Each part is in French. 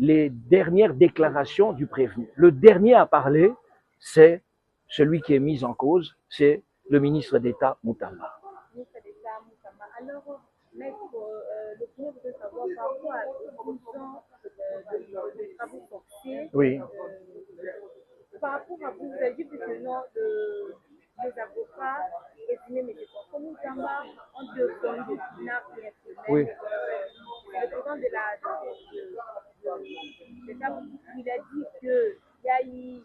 les dernières déclarations du prévenu. Le dernier à parler, c'est celui qui est mis en cause, c'est le ministre d'État Moutamba. Alors, maître, l'opinion veut savoir par rapport à l'opposition de travaux forcés. Oui. Par rapport à vous, vous avez dit que les avocats estimé M. François Moutamba ont défendu kidnapping et Oui. le président de l'État, il a dit qu'il y a eu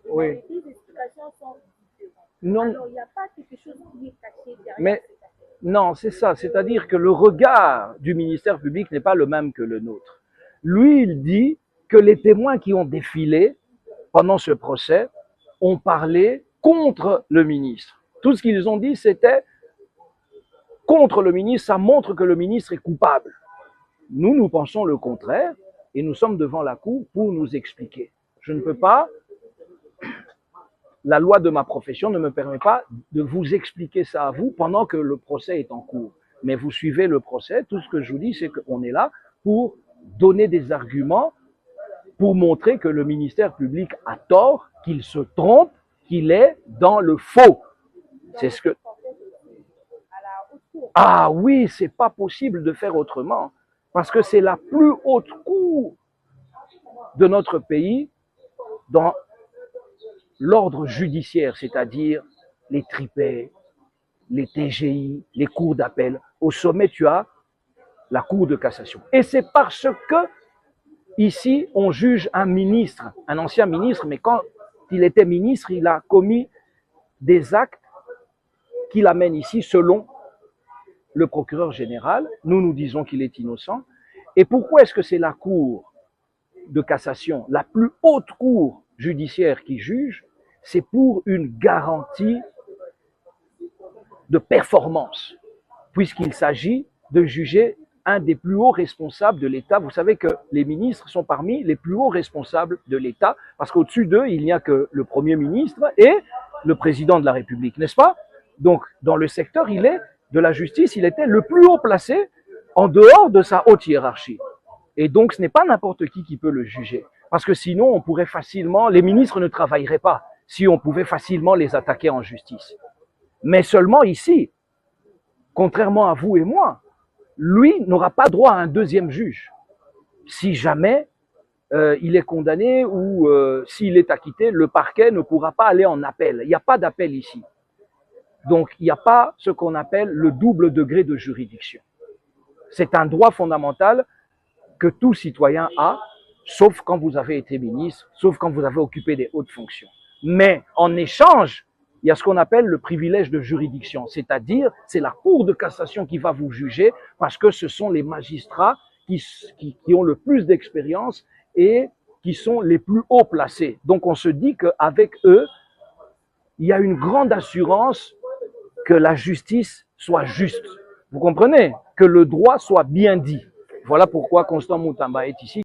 Oui. les explications sont différentes. Non. Alors, il n'y a pas quelque chose qui est caché derrière Mais cette affaire. non, c'est ça. C'est-à-dire que le regard du ministère public n'est pas le même que le nôtre. Lui, il dit que les témoins qui ont défilé pendant ce procès ont parlé contre le ministre. Tout ce qu'ils ont dit, c'était contre le ministre. Ça montre que le ministre est coupable. Nous, nous pensons le contraire et nous sommes devant la cour pour nous expliquer. Je ne peux pas, la loi de ma profession ne me permet pas de vous expliquer ça à vous pendant que le procès est en cours. Mais vous suivez le procès, tout ce que je vous dis, c'est qu'on est là pour donner des arguments, pour montrer que le ministère public a tort, qu'il se trompe, qu'il est dans le faux. C'est ce que... Ah oui, c'est pas possible de faire autrement. Parce que c'est la plus haute cour de notre pays dans l'ordre judiciaire, c'est-à-dire les tripets, les TGI, les cours d'appel. Au sommet, tu as la cour de cassation. Et c'est parce que ici, on juge un ministre, un ancien ministre, mais quand il était ministre, il a commis des actes qui l'amènent ici selon le procureur général. Nous, nous disons qu'il est innocent. Et pourquoi est-ce que c'est la cour de cassation, la plus haute cour judiciaire qui juge? C'est pour une garantie de performance, puisqu'il s'agit de juger un des plus hauts responsables de l'État. Vous savez que les ministres sont parmi les plus hauts responsables de l'État, parce qu'au-dessus d'eux, il n'y a que le Premier ministre et le Président de la République, n'est-ce pas? Donc, dans le secteur de la justice, il était le plus haut placé en dehors de sa haute hiérarchie. Et donc, ce n'est pas n'importe qui peut le juger. Parce que sinon, on pourrait facilement, les ministres ne travailleraient pas si on pouvait facilement les attaquer en justice. Mais seulement ici, contrairement à vous et moi, lui n'aura pas droit à un deuxième juge. Si jamais il est condamné ou s'il est acquitté, le parquet ne pourra pas aller en appel. Il n'y a pas d'appel ici. Donc, il n'y a pas ce qu'on appelle le double degré de juridiction. C'est un droit fondamental que tout citoyen a, sauf quand vous avez été ministre, sauf quand vous avez occupé des hautes fonctions. Mais en échange, il y a ce qu'on appelle le privilège de juridiction, c'est-à-dire c'est la Cour de cassation qui va vous juger parce que ce sont les magistrats qui ont le plus d'expérience et qui sont les plus haut placés. Donc on se dit qu'avec eux, il y a une grande assurance que la justice soit juste. Vous comprenez? Que le droit soit bien dit. Voilà pourquoi Constant Moutamba est ici.